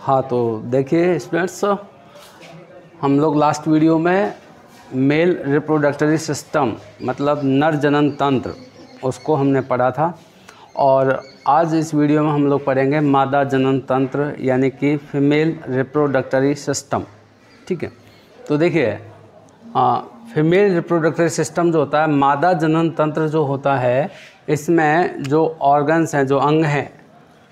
हाँ, तो देखिए स्टूडेंट्स, हम लोग लास्ट वीडियो में मेल रिप्रोडक्टरी सिस्टम मतलब नर जनन तंत्र उसको हमने पढ़ा था, और आज इस वीडियो में हम लोग पढ़ेंगे मादा जनन तंत्र यानी कि फीमेल रिप्रोडक्टरी सिस्टम। ठीक है, तो देखिए फीमेल रिप्रोडक्टरी सिस्टम जो होता है, मादा जनन तंत्र जो होता है, इसमें जो ऑर्गन्स हैं, जो अंग हैं,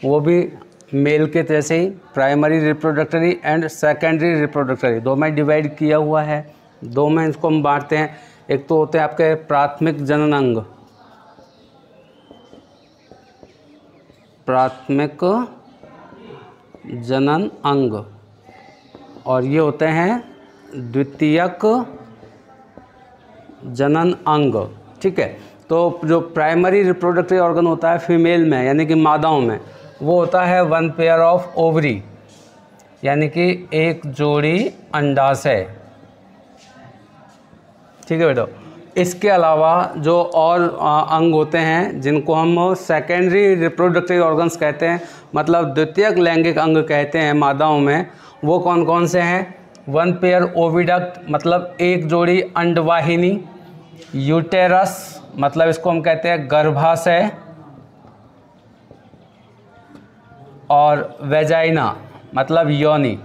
वो भी मेल के तरह से ही primary reproductory and secondary reproductory दो में डिवाइड किया हुआ है। दो में इसको हम बांटते हैं। एक तो होते हैं आपके प्राथमिक जनन अंग, प्राथमिक जनन अंग, और ये होते हैं द्वितीयक जनन अंग। ठीक है, तो जो प्राइमरी रिप्रोडक्टरी ऑर्गन होता है फीमेल में यानी कि मादाओं में, वो होता है वन पेयर ऑफ ओवरी यानी कि एक जोड़ी अंडाशय। ठीक है बेटो, इसके अलावा जो और अंग होते हैं जिनको हम सेकेंडरी रिप्रोडक्टरी ऑर्गन्स कहते हैं, मतलब द्वितीयक लैंगिक अंग कहते हैं मादाओं में, वो कौन कौन से हैं? वन पेयर ओविडक्ट मतलब एक जोड़ी अंडवाहिनी, यूटेरस मतलब इसको हम कहते हैं गर्भाशय, और वेजाइना मतलब योनि।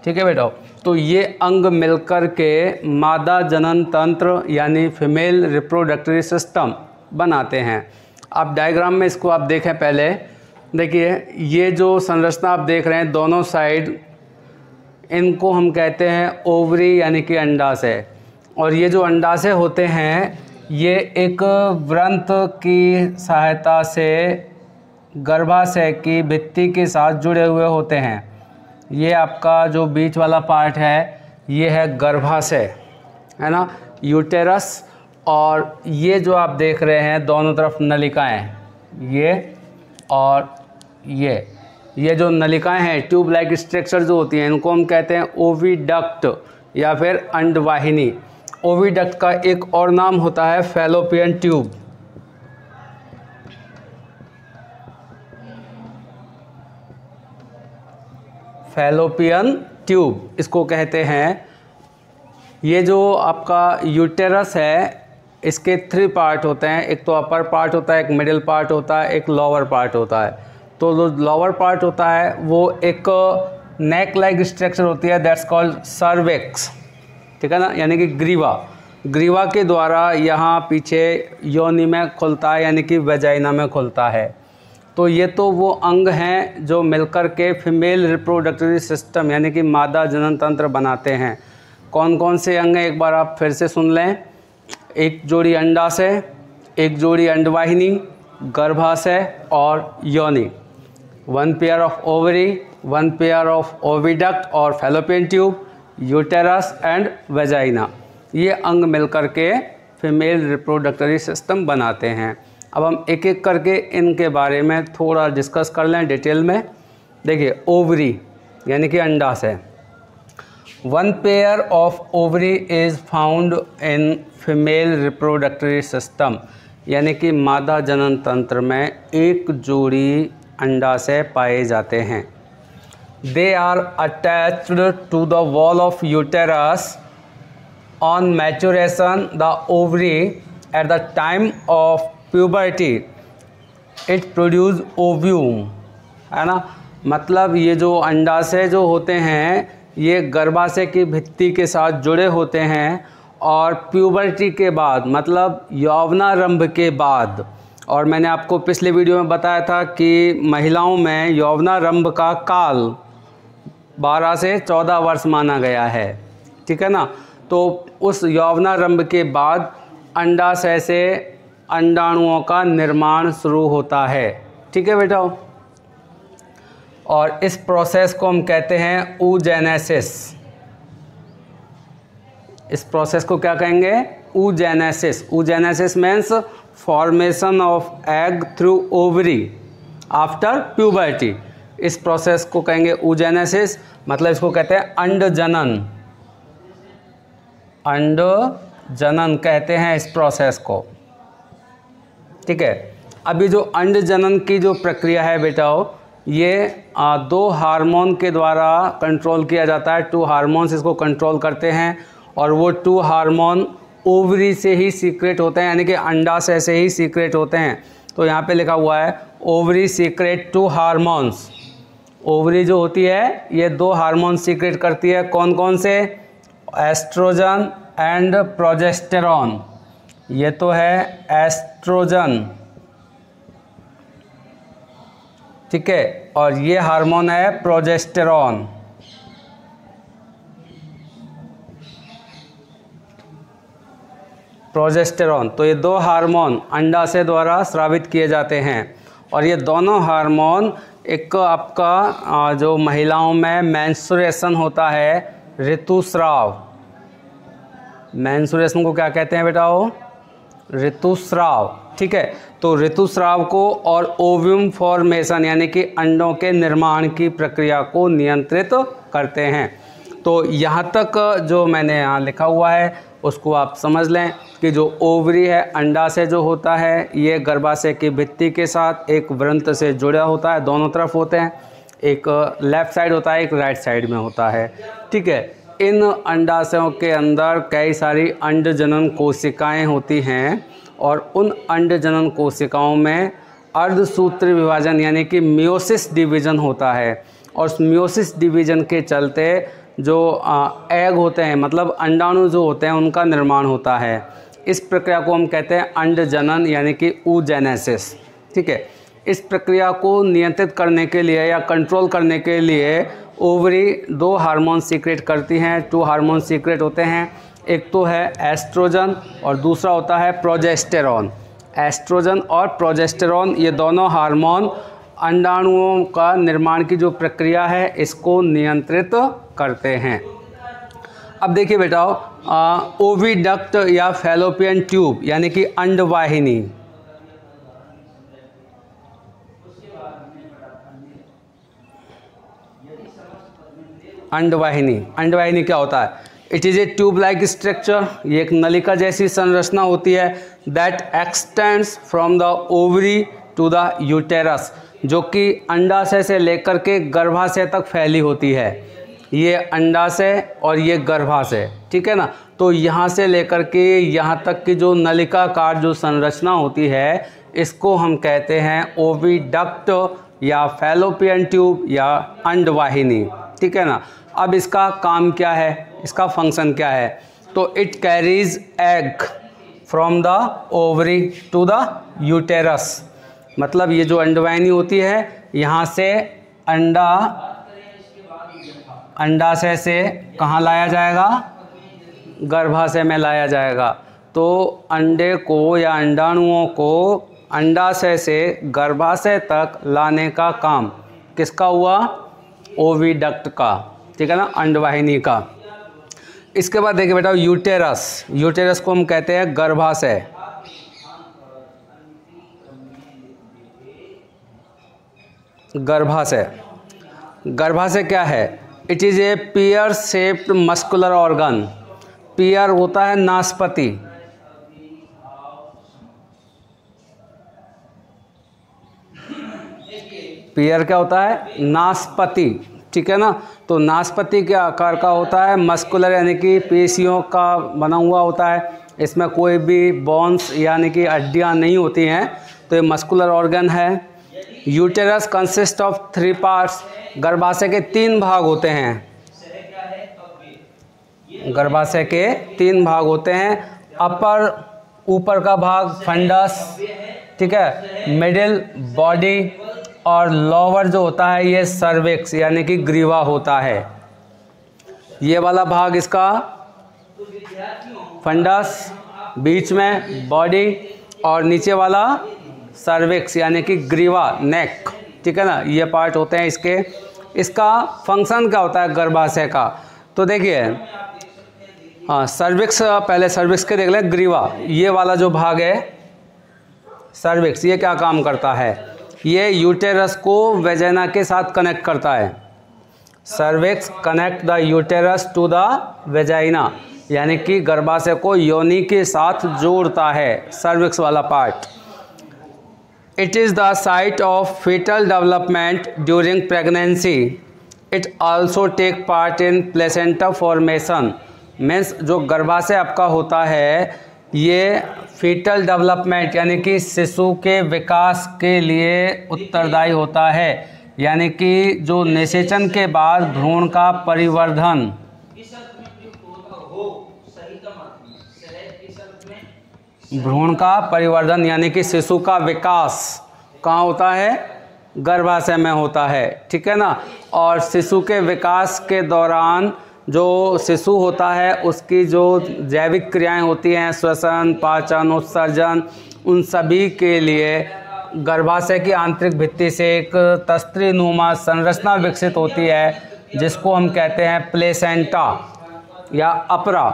ठीक है बेटा, तो ये अंग मिलकर के मादा जनन तंत्र यानी फीमेल रिप्रोडक्टरी सिस्टम बनाते हैं। आप डायग्राम में इसको आप देखें, पहले देखिए ये जो संरचना आप देख रहे हैं दोनों साइड, इनको हम कहते हैं ओवरी यानी कि अंडाशय, और ये जो अंडाशय होते हैं ये एक व्रंत की सहायता से गर्भाशय की भित्ति के साथ जुड़े हुए होते हैं। ये आपका जो बीच वाला पार्ट है ये है गर्भाशय, है ना, यूटेरस, और ये जो आप देख रहे हैं दोनों तरफ नलिकाएं, ये और ये जो नलिकाएं हैं, ट्यूब लाइक स्ट्रक्चर जो होती हैं, इनको हम कहते हैं ओविडक्ट या फिर अंडवाहिनी। ओविडक्ट का एक और नाम होता है फैलोपियन ट्यूब। फैलोपियन ट्यूब इसको कहते हैं। ये जो आपका यूटेरस है, इसके 3 पार्ट होते हैं। एक तो अपर पार्ट होता है, एक मिडिल पार्ट होता है, एक लोअर पार्ट होता है। तो जो लोअर पार्ट होता है वो एक नेक लाइक स्ट्रक्चर होती है, दैट्स कॉल्ड सर्विक्स। ठीक है ना, यानी कि ग्रीवा के द्वारा यहाँ पीछे योनि में खुलता है यानी कि वेजाइना में खुलता है। तो ये तो वो अंग हैं जो मिलकर के फीमेल रिप्रोडक्टरी सिस्टम यानी कि मादा जनन तंत्र बनाते हैं। कौन कौन से अंग हैं एक बार आप फिर से सुन लें। एक जोड़ी अंडाशय, एक जोड़ी अंडवाहिनी, गर्भाशय और योनि, one pair of ovary, one pair of oviduct और fallopian tube, uterus and vagina. ये अंग मिलकर के फीमेल रिप्रोडक्टरी सिस्टम बनाते हैं। अब हम एक एक करके इनके बारे में थोड़ा डिस्कस कर लें डिटेल में। देखिए ओवरी यानी कि अंडाशय, one pair of ovary is found in female reproductive system यानी कि मादा जनन तंत्र में एक जोड़ी अंडाशय पाए जाते हैं। They are attached to the wall of uterus. On maturation, the ovary at the time of puberty it produce ovum, है ना। मतलब ये जो अंडाशय जो होते हैं ये गर्भाशय की भित्ति के साथ जुड़े होते हैं, और प्यूबर्टी के बाद मतलब यौवनारंभ के बाद, और मैंने आपको पिछले वीडियो में बताया था कि महिलाओं में यौवनारंभ का काल 12 से 14 वर्ष माना गया है। ठीक है ना, तो उस यौवनारंभ के बाद अंडाशय से अंडाणुओं का निर्माण शुरू होता है। ठीक है बेटा, और इस प्रोसेस को हम कहते हैं oogenesis। इस प्रोसेस को क्या कहेंगे? oogenesis। oogenesis means formation of egg through ovary after puberty. इस प्रोसेस को कहेंगे oogenesis, मतलब इसको कहते हैं अंड जनन। अंड जनन कहते हैं इस प्रोसेस को। ठीक है, अभी जो अंड जनन की जो प्रक्रिया है बेटाओ, ये 2 हार्मोन के द्वारा कंट्रोल किया जाता है। 2 हार्मोन्स इसको कंट्रोल करते हैं और वो 2 हार्मोन ओवरी से ही सीक्रेट होते हैं, यानी कि अंडाशय से ही सीक्रेट होते हैं। तो यहाँ पे लिखा हुआ है ओवरी सीक्रेट 2 हार्मोन्स। ओवरी जो होती है ये 2 हार्मोन सीक्रेट करती है। कौन कौन से? Estrogen and progesterone. ये तो है एस्ट्रोजन, ठीक है, और ये हार्मोन है प्रोजेस्टेरॉन। प्रोजेस्टेरॉन, तो ये 2 हार्मोन अंडाशय द्वारा स्रावित किए जाते हैं और ये दोनों हार्मोन एक आपका जो महिलाओं में मेंस्ट्रुएशन होता है, ऋतुस्राव। मेंस्ट्रुएशन को क्या कहते हैं बेटाओ? ऋतुस्राव, ठीक है। तो ऋतुस्राव को और ओव्यूम फॉर्मेशन यानी कि अंडों के निर्माण की प्रक्रिया को नियंत्रित करते हैं। तो यहाँ तक जो मैंने यहाँ लिखा हुआ है उसको आप समझ लें कि जो ओवरी है, अंडाशय जो होता है, ये गर्भाशय की भित्ति के साथ एक वृंत से जुड़ा होता है। दोनों तरफ होते हैं, एक लेफ़्ट साइड होता है, एक राइट साइड में होता है, ठीक है। इन अंडाशयों के अंदर कई सारी अंड जनन कोशिकाएँ होती हैं और उन अंड जनन कोशिकाओं में अर्धसूत्री विभाजन यानी कि मियोसिस डिवीज़न होता है और उस मियोसिस डिवीज़न के चलते जो एग होते हैं, मतलब अंडाणु जो होते हैं, उनका निर्माण होता है। इस प्रक्रिया को हम कहते हैं अंड जनन यानी कि oogenesis, ठीक है। इस प्रक्रिया को नियंत्रित करने के लिए या कंट्रोल करने के लिए ओवरी 2 हार्मोन सीक्रेट करती हैं। 2 हार्मोन सीक्रेट होते हैं, एक तो है एस्ट्रोजन और दूसरा होता है प्रोजेस्टेरॉन। एस्ट्रोजन और प्रोजेस्टेरॉन ये दोनों हार्मोन अंडाणुओं का निर्माण की जो प्रक्रिया है इसको नियंत्रित करते हैं। अब देखिए बेटाओ, ओविडक्ट या फैलोपियन ट्यूब यानी कि अंडवाहिनी, अंडवाहिनी क्या होता है? It is a tube like structure, ये एक नलिका जैसी संरचना होती है। That extends from the ovary to the uterus, जो कि अंडाशय से लेकर के गर्भाशय तक फैली होती है। ये अंडाशय और ये गर्भाशय, ठीक है ना। तो यहाँ से लेकर के यहाँ तक की जो नलिकाकार जो संरचना होती है इसको हम कहते हैं ओविडक्ट या फैलोपियन ट्यूब या अंडवाहिनी, ठीक है ना। अब इसका काम क्या है, इसका फंक्शन क्या है? तो it carries egg from the ovary to the uterus, मतलब ये जो अंडवाहिनी होती है यहाँ से अंडाशय से कहाँ लाया जाएगा? गर्भाशय में लाया जाएगा। तो अंडे को या अंडाणुओं को अंडाशय से गर्भाशय तक लाने का काम किसका हुआ? ओविडक्ट का, ठीक है ना, अंडवाहिनी का। इसके बाद देखिए बेटा यूटेरस, यूटेरस को हम कहते हैं गर्भाशय। गर्भाशय क्या है? It is a pear shaped muscular organ. Pear होता है नाशपाती, पियर क्या होता है? नाशपाती, ठीक है ना। तो नाशपाती के आकार का होता है, मस्कुलर यानी कि पेशियों का बना हुआ होता है। इसमें कोई भी बोन्स यानी कि हड्डियाँ नहीं होती हैं, तो ये मस्कुलर ऑर्गन है। यूटेरस कंसिस्ट ऑफ 3 पार्ट्स, गर्भाशय के 3 भाग होते हैं। गर्भाशय के 3 भाग होते हैं। अपर ऊपर का भाग फंडस, ठीक है, मिडिल बॉडी और लोअर जो होता है ये सर्विक्स यानी कि ग्रीवा होता है। ये वाला भाग इसका फंडस, बीच में बॉडी और नीचे वाला सर्विक्स यानी कि ग्रीवा नेक, ठीक है ना, ये पार्ट होते हैं इसके। इसका फंक्शन क्या होता है गर्भाशय का? तो देखिए हाँ, सर्विक्स, पहले सर्विक्स के देख लें। ग्रीवा ये वाला जो भाग है सर्विक्स, ये क्या काम करता है? ये यूटेरस को वेजाइना के साथ कनेक्ट करता है। Cervix connect the uterus to the vagina, यानी कि गर्भाशय को योनि के साथ जोड़ता है, सर्विक्स वाला part. It is the site of fetal development during pregnancy. It also take part in placenta formation. Means जो गर्भाशय आपका होता है ये फीटल डेवलपमेंट यानी कि शिशु के विकास के लिए उत्तरदायी होता है, यानी कि जो निषेचन के बाद भ्रूण का परिवर्धन, भ्रूण का परिवर्धन यानी कि शिशु का विकास कहाँ होता है? गर्भाशय में होता है, ठीक है ना। और शिशु के विकास के दौरान जो शिशु होता है उसकी जो जैविक क्रियाएं होती हैं, श्वसन, पाचन, उत्सर्जन, उन सभी के लिए गर्भाशय की आंतरिक भित्ति से एक तस्त्रीनुमा संरचना विकसित होती है जिसको हम कहते हैं प्लेसेंटा या अपरा,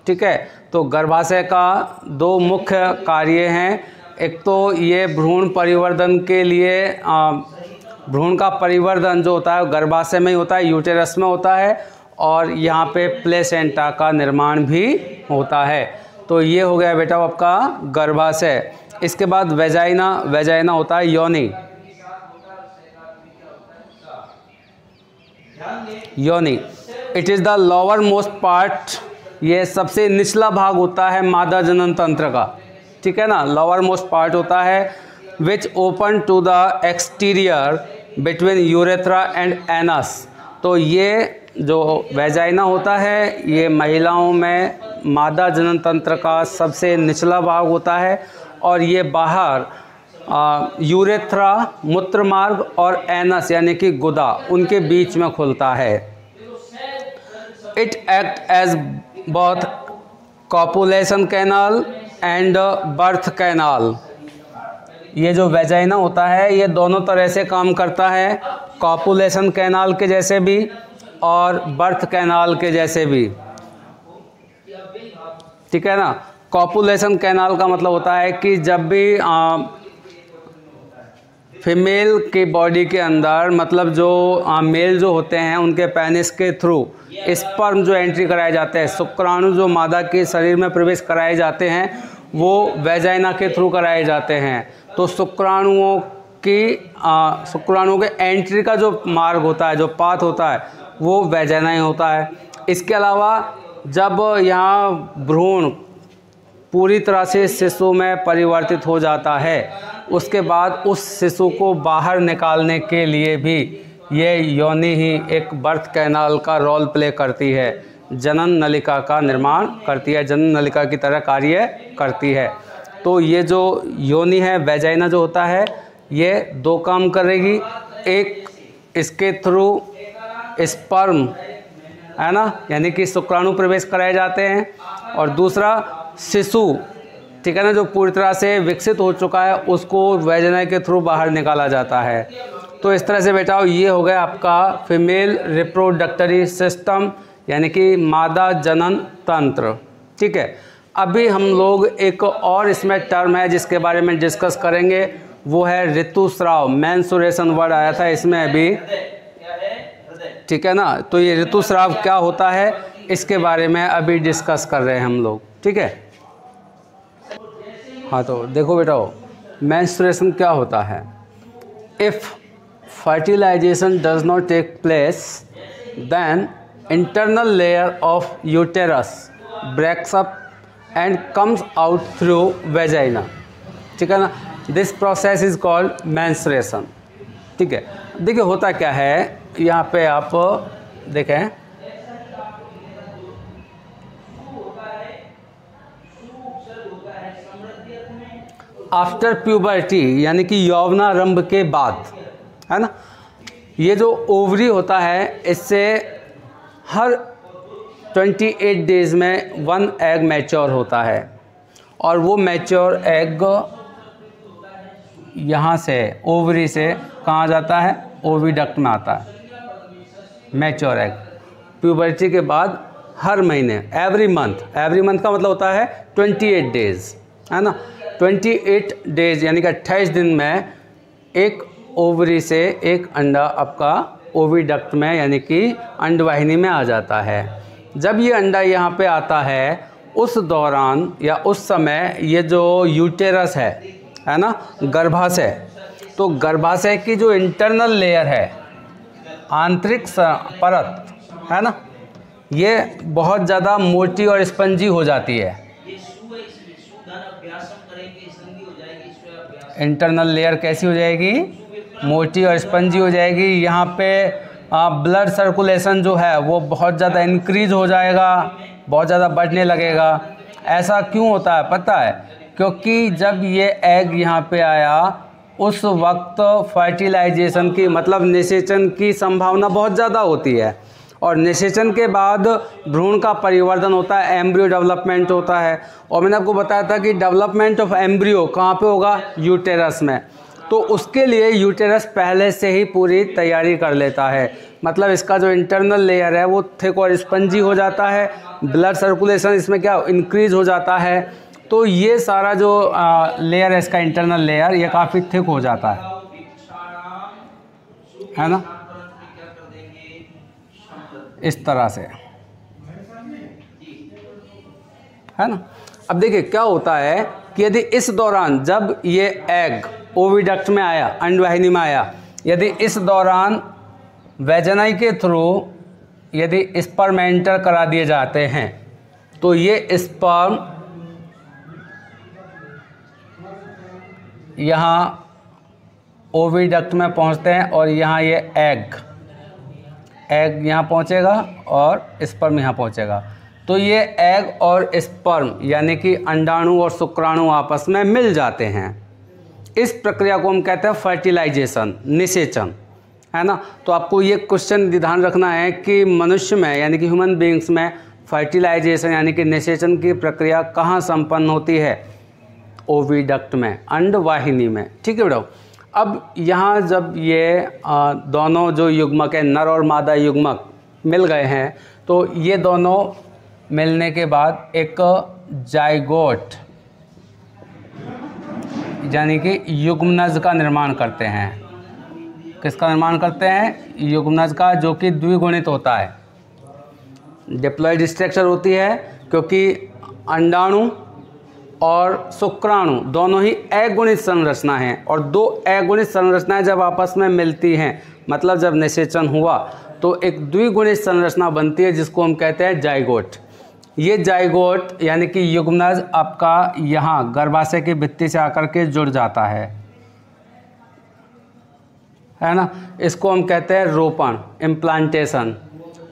ठीक है। तो गर्भाशय का दो मुख्य कार्य हैं, एक तो ये भ्रूण परिवर्धन के लिए भ्रूण का परिवर्धन जो होता है गर्भाशय में ही होता है, यूटेरस में होता है, और यहाँ पे प्लेसेंटा का निर्माण भी होता है। तो ये हो गया बेटा आपका गर्भाशय। इसके बाद वेजाइना, वेजाइना होता है योनि, योनि। It is the lower most part, ये सबसे निचला भाग होता है मादा जनन तंत्र का, ठीक है ना, लोअर मोस्ट पार्ट होता है। Which open to the exterior between urethra and anus. तो ये जो वेजाइना होता है ये महिलाओं में मादा जनन तंत्र का सबसे निचला भाग होता है, और ये बाहर यूरेथ्रा, मूत्र मार्ग और एनस यानी कि गुदा, उनके बीच में खुलता है। It act as both copulation canal and birth canal. ये जो वेजाइना होता है ये दोनों तरह से काम करता है, कॉपुलेशन कैनाल के जैसे भी और बर्थ कैनाल के जैसे भी, ठीक है ना। कॉपुलेशन कैनाल का मतलब होता है कि जब भी फीमेल की बॉडी के अंदर, मतलब जो मेल जो होते हैं उनके पेनिस के थ्रू स्पर्म जो एंट्री कराए जाते हैं, शुक्राणु जो मादा के शरीर में प्रवेश कराए जाते हैं वो वेजाइना के थ्रू कराए जाते हैं। तो शुक्राणुओं के एंट्री का जो मार्ग होता है, जो पाथ होता है, वो वेजाइना ही होता है। इसके अलावा जब यहाँ भ्रूण पूरी तरह से शिशु में परिवर्तित हो जाता है उसके बाद उस शिशु को बाहर निकालने के लिए भी ये योनि ही एक बर्थ कैनाल का रोल प्ले करती है, जनन नलिका का निर्माण करती है, जनन नलिका की तरह कार्य करती है। तो ये जो योनि है, वेजाइना जो होता है, ये दो काम करेगी। एक, इसके थ्रू स्पर्म है ना, यानी कि शुक्राणु प्रवेश कराए जाते हैं, और दूसरा शिशु, ठीक है ना, जो पूरी तरह से विकसित हो चुका है उसको वेजाइना के थ्रू बाहर निकाला जाता है। तो इस तरह से बेटा ये हो गया आपका फीमेल रिप्रोडक्टरी सिस्टम यानी कि मादा जनन तंत्र, ठीक है। अभी हम लोग एक और इसमें टर्म है जिसके बारे में डिस्कस करेंगे, वो है ऋतुस्राव। मेंस्ट्रुएशन वर्ड आया था इसमें अभी, ठीक है ना। तो ये ऋतुस्राव क्या होता है इसके बारे में अभी डिस्कस कर रहे हैं हम लोग, ठीक है। हाँ तो देखो बेटा, मेंस्ट्रुएशन क्या होता है। If fertilisation does not take place then internal layer of uterus breaks up and comes out through vagina, ठीक है ना। This process is called menstruation, ठीक है। देखिए होता क्या है, यहाँ पे आप देखें, आफ्टर प्यूबर्टी यानी कि यौवनारंभ के बाद, है ना, ये जो ओवरी होता है इससे हर 28 डेज़ में 1 एग मैच्योर होता है, और वो मैच्योर एग यहाँ से ओवरी से कहाँ जाता है, ओविडक्ट में आता है मैच्योर एग। प्यूबर्टी के बाद हर महीने, एवरी मंथ का मतलब होता है 28 डेज़, है ना। 28 डेज़ यानी कि 28 दिन में एक ओवरी से एक अंडा आपका ओविडक्ट में यानी कि अंडवाहिनी में आ जाता है। जब ये अंडा यहाँ पे आता है उस दौरान या उस समय ये जो यूटेरस है ना, गर्भाशय, तो गर्भाशय की जो इंटरनल लेयर है, आंतरिक परत है ना, ये बहुत ज़्यादा मोटी और स्पंजी हो जाती है। इंटरनल लेयर कैसी हो जाएगी? मोटी और स्पंजी हो जाएगी। यहाँ पे ब्लड सर्कुलेशन जो है वो बहुत ज़्यादा इंक्रीज हो जाएगा, बहुत ज़्यादा बढ़ने लगेगा। ऐसा क्यों होता है पता है? क्योंकि जब ये एग यहाँ पे आया उस वक्त फर्टिलाइजेशन की मतलब निषेचन की संभावना बहुत ज़्यादा होती है, और निषेचन के बाद भ्रूण का परिवर्तन होता है, एम्ब्रियो डेवलपमेंट होता है। और मैंने आपको बताया था कि डेवलपमेंट ऑफ एम्ब्रियो कहाँ पे होगा? यूटेरस में। तो उसके लिए यूटेरस पहले से ही पूरी तैयारी कर लेता है, मतलब इसका जो इंटरनल लेयर है वो थिक और स्पंजी हो जाता है, ब्लड सर्कुलेशन इसमें क्या इंक्रीज हो जाता है। तो ये सारा जो लेयर है इसका इंटरनल लेयर ये काफ़ी थिक हो जाता है ना, इस तरह से, है ना। अब देखिए क्या होता है कि यदि इस दौरान जब ये एग ओविडक्ट में आया, अंडवाहिनी में आया, यदि इस दौरान वेजानाई के थ्रू यदि स्पर्म एंटर करा दिए जाते हैं तो ये स्पर्म यहाँ ओविडक्ट में पहुँचते हैं और यहाँ ये एग यहाँ पहुँचेगा और स्पर्म यहाँ पहुँचेगा। तो ये एग और स्पर्म यानी कि अंडाणु और शुक्राणु आपस में मिल जाते हैं। इस प्रक्रिया को हम कहते हैं फर्टिलाइजेशन, निषेचन, है ना। तो आपको ये क्वेश्चन ध्यान रखना है कि मनुष्य में यानी कि ह्यूमन बींग्स में फर्टिलाइजेशन यानी कि निषेचन की प्रक्रिया कहाँ संपन्न होती है? ओविडक्ट में, अंडवाहिनी में। ठीक है बेटा। अब यहाँ जब ये दोनों जो युग्मक है, नर और मादा युग्मक मिल गए हैं, तो ये दोनों मिलने के बाद एक जाइगोट यानी कि युग्मनज का निर्माण करते हैं। किसका निर्माण करते हैं? युग्मनज का, जो कि द्विगुणित होता है। डिप्लॉइड स्ट्रक्चर होती है क्योंकि अंडाणु और शुक्राणु दोनों ही अगुणित संरचना हैं, और दो अगुणित संरचनाएं जब आपस में मिलती हैं, मतलब जब निषेचन हुआ तो एक द्विगुणित संरचना बनती है जिसको हम कहते हैं जाइगोट। ये जाइगोट यानी कि युग्मनज आपका यहाँ गर्भाशय की भित्ति से आकर के जुड़ जाता है ना। इसको हम कहते हैं रोपण, इम्प्लांटेशन।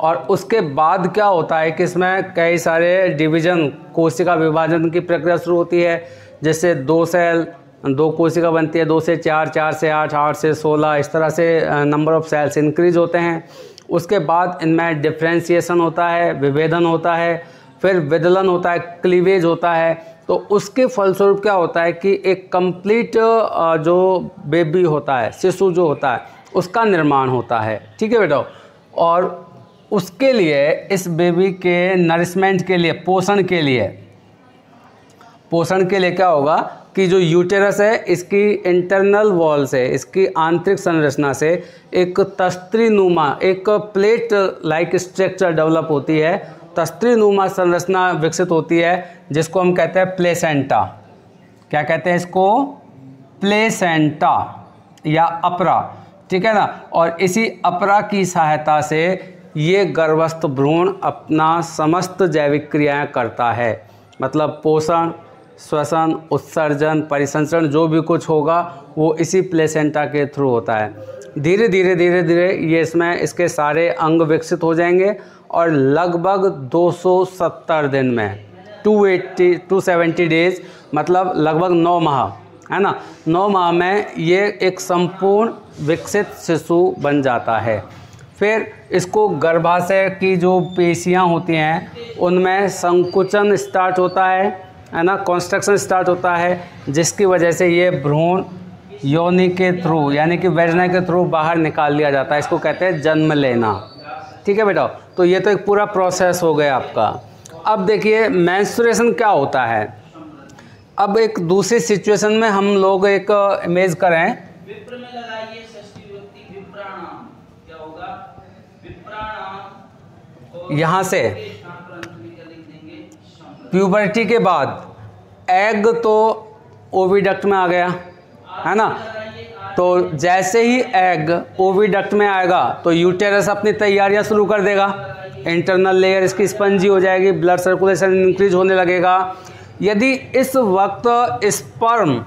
और उसके बाद क्या होता है कि इसमें कई सारे डिवीज़न, कोशिका विभाजन की प्रक्रिया शुरू होती है। जैसे 2 सेल, 2 कोशिका बनती है, 2 से 4, 4 से 8, 8 से 16, इस तरह से नंबर ऑफ सेल्स इंक्रीज होते हैं। उसके बाद इनमें डिफ्रेंशिएशन होता है, विभेदन होता है, फिर विदलन होता है, क्लीवेज होता है। तो उसके फलस्वरूप क्या होता है कि एक कंप्लीट जो बेबी होता है, शिशु जो होता है, उसका निर्माण होता है। ठीक है बेटा। और उसके लिए, इस बेबी के नरिशमेंट के लिए, पोषण के लिए क्या होगा कि जो यूटेरस है इसकी इंटरनल वॉल से, इसकी आंतरिक संरचना से एक तस्त्रीनुमा, एक प्लेट लाइक स्ट्रक्चर डेवलप होती है, तस्त्रीनुमा संरचना विकसित होती है, जिसको हम कहते हैं प्लेसेंटा। क्या कहते हैं इसको? प्लेसेंटा या अपरा। ठीक है ना। और इसी अपरा की सहायता से ये गर्भस्थ भ्रूण अपना समस्त जैविक क्रियाएं करता है, मतलब पोषण, श्वसन, उत्सर्जन, परिसंचरण, जो भी कुछ होगा वो इसी प्लेसेंटा के थ्रू होता है। धीरे धीरे ये इसमें इसके सारे अंग विकसित हो जाएंगे और लगभग 270 दिन में 270 डेज, मतलब लगभग 9 माह, है ना, 9 माह में ये एक संपूर्ण विकसित शिशु बन जाता है। फिर इसको गर्भाशय की जो पेशियां होती हैं उनमें संकुचन स्टार्ट होता है ना, कंस्ट्रक्शन स्टार्ट होता है, जिसकी वजह से ये भ्रूण योनि के थ्रू यानी कि वेजना के थ्रू बाहर निकाल लिया जाता है। इसको कहते हैं जन्म लेना। ठीक है बेटा। तो ये तो एक पूरा प्रोसेस हो गया आपका। अब देखिए मेंस्ट्रुएशन क्या होता है। अब एक दूसरी सिचुएशन में हम लोग एक इमेज करें, विप्र में लगाइए षष्ठी विभक्ति विप्राणाम, क्या होगा? विप्राणाम। यहाँ से प्यूबर्टी के बाद एग तो ओविडक्ट में आ गया, है ना, तो जैसे ही एग ओविडक्ट में आएगा तो यूटेरस अपनी तैयारियां शुरू कर देगा, इंटरनल लेयर इसकी स्पंजी हो जाएगी, ब्लड सर्कुलेशन इंक्रीज होने लगेगा। यदि इस वक्त स्पर्म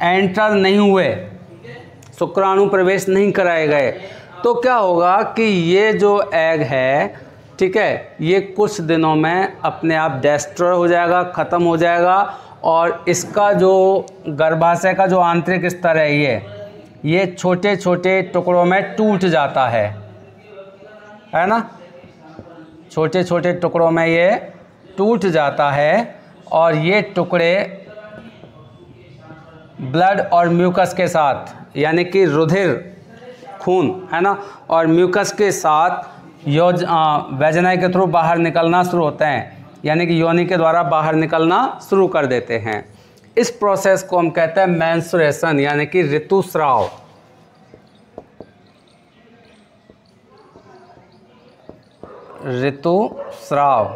एंटर नहीं हुए, शुक्राणु प्रवेश नहीं कराए गए, तो क्या होगा कि ये जो एग है, ठीक है, ये कुछ दिनों में अपने आप डिस्ट्रॉय हो जाएगा, ख़त्म हो जाएगा, और इसका जो गर्भाशय का जो आंतरिक स्तर है ये छोटे छोटे टुकड़ों में टूट जाता है ना, छोटे छोटे टुकड़ों में ये टूट जाता है, और ये टुकड़े ब्लड और म्यूकस के साथ, यानी कि रुधिर, खून है ना, और म्यूकस के साथ वेजाना के थ्रू बाहर निकलना शुरू होते हैं, यानी कि योनि के द्वारा बाहर निकलना शुरू कर देते हैं। इस प्रोसेस को हम कहते हैं मेंस्ट्रुएशन, यानी कि ऋतुस्राव। ऋतुस्राव,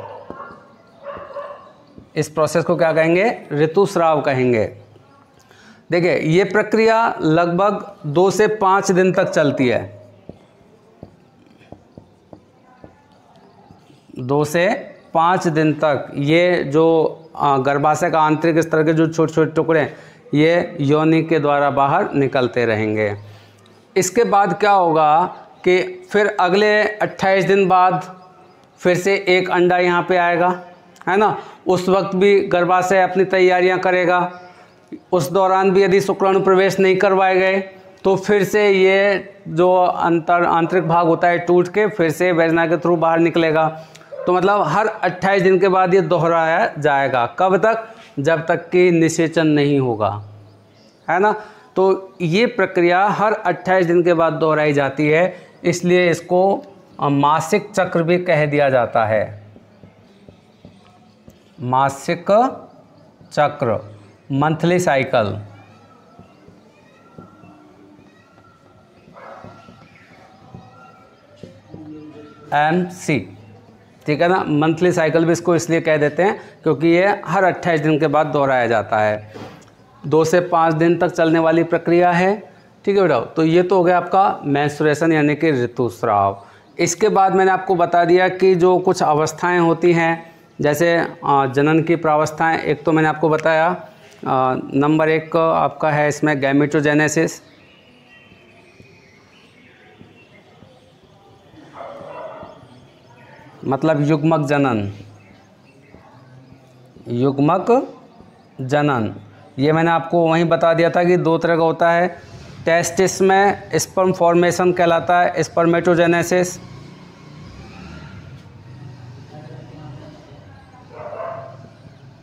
इस प्रोसेस को क्या कहेंगे? ऋतुस्राव कहेंगे। देखिए, ये प्रक्रिया लगभग 2 से 5 दिन तक चलती है। 2 से 5 दिन तक ये जो गर्भाशय का आंतरिक स्तर के जो छोटे छोटे टुकड़े हैं, ये योनि के द्वारा बाहर निकलते रहेंगे। इसके बाद क्या होगा कि फिर अगले 28 दिन बाद फिर से एक अंडा यहाँ पे आएगा, है ना। उस वक्त भी गर्भाशय अपनी तैयारियाँ करेगा। उस दौरान भी यदि शुक्राणु प्रवेश नहीं करवाए गए तो फिर से ये जो आंतरिक भाग होता है टूट के फिर से वेजना के थ्रू बाहर निकलेगा। तो मतलब हर 28 दिन के बाद ये दोहराया जाएगा। कब तक? जब तक कि निषेचन नहीं होगा, है ना। तो ये प्रक्रिया हर 28 दिन के बाद दोहराई जाती है, इसलिए इसको मासिक चक्र भी कह दिया जाता है। मासिक चक्र, मंथली साइकिल। MC, ठीक है ना। मंथली साइकिल भी इसको इसलिए कह देते हैं क्योंकि ये हर 28 दिन के बाद दोहराया जाता है। 2 से 5 दिन तक चलने वाली प्रक्रिया है, ठीक है बेटा। तो ये तो हो गया आपका मेंस्ट्रुएशन यानी कि ऋतुस्राव। इसके बाद मैंने आपको बता दिया कि जो कुछ अवस्थाएं होती हैं, जैसे जनन की प्रावस्थाएं, एक तो मैंने आपको बताया नंबर 1 आपका है इसमें गैमेटोजेनेसिस, मतलब युग्मक जनन। युग्मक जनन ये मैंने आपको वहीं बता दिया था कि 2 तरह का होता है। टेस्टिस में स्पर्म फॉर्मेशन कहलाता है स्पर्मेटोजेनेसिस,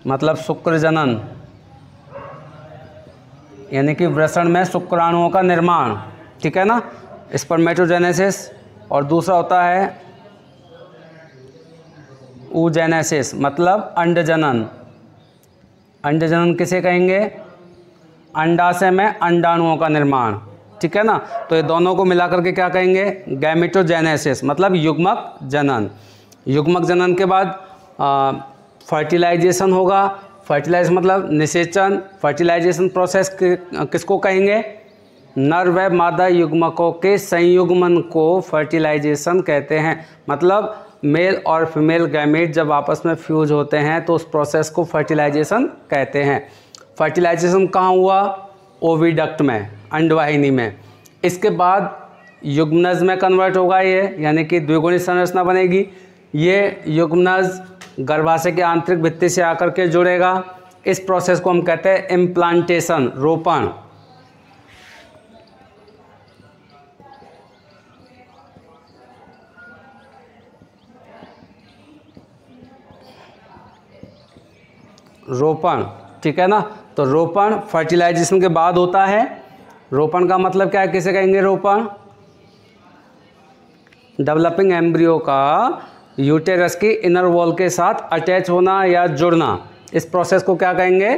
मतलब शुक्र जनन, यानी कि वृषण में शुक्राणुओं का निर्माण, ठीक है ना, स्पर्मेटोजेनेसिस। और दूसरा होता है oogenesis, मतलब अंडजनन। अंडजनन किसे कहेंगे? अंडाशय में अंडाणुओं का निर्माण, ठीक है ना। तो ये दोनों को मिलाकर के क्या कहेंगे? गैमेटोजेनेसिस, मतलब युग्मक जनन। युग्मक जनन के बाद फर्टिलाइजेशन होगा। फर्टिलाइज मतलब निषेचन। फर्टिलाइजेशन प्रोसेस किसको कहेंगे? नर व मादा युग्मकों के संयुग्मन को फर्टिलाइजेशन कहते हैं। मतलब मेल और फीमेल गैमेट जब आपस में फ्यूज होते हैं तो उस प्रोसेस को फर्टिलाइजेशन कहते हैं। फर्टिलाइजेशन कहाँ हुआ? ओविडक्ट में, अंडवाहिनी में। इसके बाद युग्मनज में कन्वर्ट होगा ये, यानी कि द्विगुणी संरचना बनेगी। ये युग्मनज गर्भाशय के आंतरिक भित्ति से आकर के जुड़ेगा। इस प्रोसेस को हम कहते हैं इम्प्लांटेशन, रोपण। रोपण, ठीक है ना। तो रोपण फर्टिलाइजेशन के बाद होता है। रोपण का मतलब क्या है, किसे कहेंगे रोपण? डेवलपिंग एम्ब्रियो का यूटेरस की इनर वॉल के साथ अटैच होना या जुड़ना, इस प्रोसेस को क्या कहेंगे?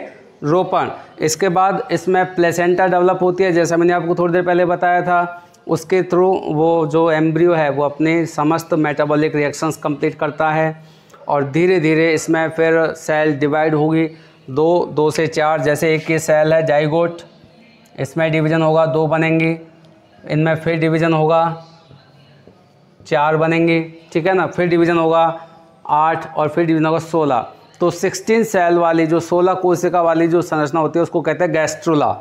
रोपण। इसके बाद इसमें प्लेसेंटा डेवलप होती है, जैसा मैंने आपको थोड़ी देर पहले बताया था। उसके थ्रू वो जो एम्ब्रियो है वो अपने समस्त मेटाबॉलिक रिएक्शंस कंप्लीट करता है और धीरे धीरे इसमें फिर सेल डिवाइड होगी 2 से 4। जैसे एक ये सेल है जाइगोट, इसमें डिवीज़न होगा 2 बनेंगी, इनमें फिर डिवीज़न होगा 4 बनेंगी, ठीक है ना, फिर डिवीज़न होगा 8 और फिर डिवीज़न होगा 16। तो 16 सेल वाली जो 16 कोशिका वाली जो संरचना होती है उसको कहते हैं गैस्ट्रुला।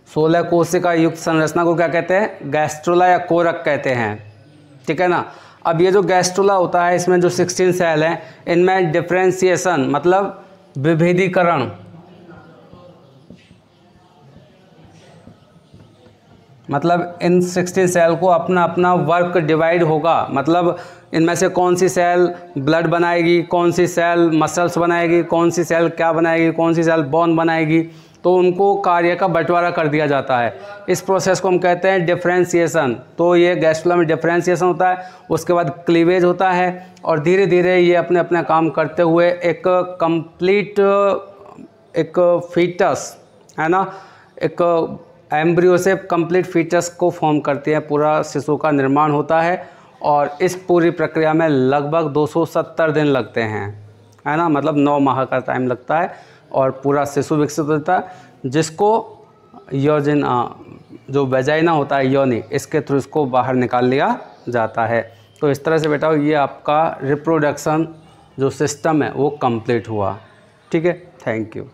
सोलह कोशिका युक्त संरचना को क्या कहते हैं? गैस्ट्रुला या कोरक कहते हैं, ठीक है ना। अब ये जो गैस्ट्रुला होता है इसमें जो 16 सेल हैं इनमें डिफरेंशिएशन मतलब विभेदीकरण, मतलब इन 16 सेल को अपना अपना वर्क डिवाइड होगा, मतलब इनमें से कौन सी सेल ब्लड बनाएगी, कौन सी सेल मसल्स बनाएगी, कौन सी सेल क्या बनाएगी, कौन सी सेल बोन बनाएगी, तो उनको कार्य का बंटवारा कर दिया जाता है। इस प्रोसेस को हम कहते हैं डिफरेंशिएशन। तो ये गैस्ट्रुला में डिफरेंशिएशन होता है, उसके बाद क्लीवेज होता है और धीरे धीरे ये अपने अपने काम करते हुए एक कंप्लीट एक फीटस है ना, एक एम्ब्रियो से कंप्लीट फीटस को फॉर्म करती है, पूरा शिशु का निर्माण होता है। और इस पूरी प्रक्रिया में लगभग 270 दिन लगते हैं, है ना, मतलब 9 माह का टाइम लगता है और पूरा शिशु विकसित होता है, जिसको योजिन जो वेजाइना होता है योनि, इसके थ्रू इसको बाहर निकाल लिया जाता है। तो इस तरह से बेटा ये आपका रिप्रोडक्शन जो सिस्टम है वो कंप्लीट हुआ, ठीक है। Thank you.